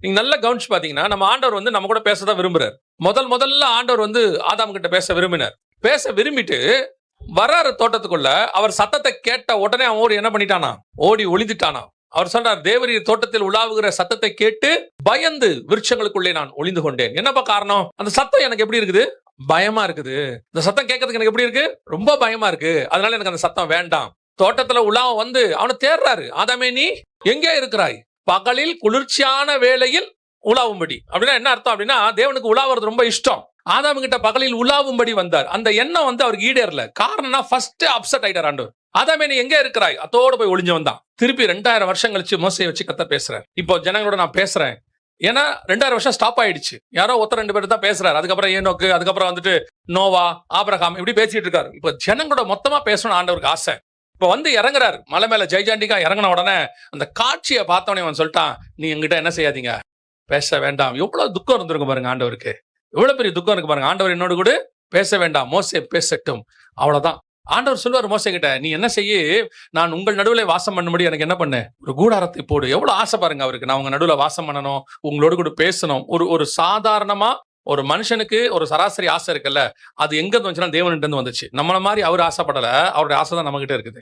நீங்க நல்லா கவனிச்சு பாத்தீங்கன்னா நம்ம ஆண்டவர் வந்து நம்ம கூட பேசதான் விரும்புறாரு. முதல்ல ஆண்டவர் வந்து ஆதாம் கிட்ட பேச விரும்பினார். பேச விரும்பிட்டு வராரு தோட்டத்துக்குள்ள. அவர் சத்தத்தை கேட்ட உடனே அவன் ஓடி என்ன பண்ணிட்டானா, ஓடி ஒளிந்துட்டானா. அவர் சொல்றார், தேவரீர் தோட்டத்தில் உலாவுகிற சத்தத்தை கேட்டு பயந்து விருட்சங்களுக்குள்ளே நான் ஒளிந்து கொண்டேன். என்னப்பா காரணம்? அந்த சத்தம் எனக்கு எப்படி இருக்குது? பயமா இருக்குது. இந்த சத்தம் கேட்கறதுக்கு எனக்கு எப்படி இருக்கு? ரொம்ப பயமா இருக்கு. அதனால எனக்கு அந்த சத்தம் வேண்டாம். தோட்டத்துல உலாவ வந்து அவனை தேடுறாரு. ஆதாமே, நீ எங்கே இருக்கிறாய்? பகலில் குளிர்ச்சியான வேளையில் உலாவும்படி. அப்படின்னா என்ன அர்த்தம்? அப்படின்னா தேவனுக்கு உலாவுறது ரொம்ப இஷ்டம். ஆதாம் கிட்ட பகலில் உலாவும்படி வந்தார். அந்த எண்ணம் வந்து அவருக்கு ஈடேறல. காரணம்னா ஃபர்ஸ்ட் அப்செட் ஆயிட்டார் ஆண்டவர். ஆதாமே, நீ எங்க இருக்கிறாய்? அதோட போய் ஒளிஞ்சவன் தான். திருப்பி 2000 வருஷம் கழிச்சு மோசையை வச்சு கர்த்தர் பேசுறாரு. இப்போ ஜனங்களோட நான் பேசுறேன். ஏன்னா 2000 வருஷம் ஸ்டாப் ஆயிடுச்சு. யாரோ ஒருத்தர் 2 பேர் தான் பேசுறாரு. அதுக்கப்புறம் ஏனோக்கு, அதுக்கப்புறம் வந்துட்டு நோவா, ஆபிரகாம் இப்படி பேசிட்டு இருக்காரு. இப்போ ஜனங்களோட மொத்தமா பேசணும் ஆண்டவருக்கு ஆசை. இப்ப வந்து இறங்குறாரு மலை மேல. ஜெய்ஜாண்டிக்கா இறங்கின உடனே அந்த காட்சியை பார்த்தவனே அவன் சொல்லிட்டான், நீ என்கிட்ட என்ன செய்யாதீங்க, பேச வேண்டாம். எவ்வளவு துக்கம் இருந்திருக்கும் பாருங்க ஆண்டவருக்கு. எவ்வளவு பெரிய துக்கம் இருக்கு பாருங்க. ஆண்டவர் என்னோடு கூட பேச வேண்டாம், மோசே பேசட்டும். அவ்வளவுதான். ஆண்டவர் சொல்லுவார் மோசே கிட்ட, நீ என்ன செய்ய, நான் உங்கள் நடுவில் வாசம் பண்ணும்படி எனக்கு என்ன பண்ணு, ஒரு கூடாரத்தை போடு. எவ்வளவு ஆசை பாருங்க அவருக்கு. நான் உங்க நடுவில் வாசம் பண்ணணும், உங்களோடு கூட பேசணும். ஒரு சாதாரணமா ஒரு மனுஷனுக்கு ஒரு சராசரி ஆசை இருக்குல்ல, அது எங்க வந்துச்சுன்னா தேவன்கிட்ட இருந்து வந்துச்சு. நம்மள மாதிரி அவர் ஆசைப்படல. அவருடைய ஆசை தான் நம்ம கிட்ட இருக்குது.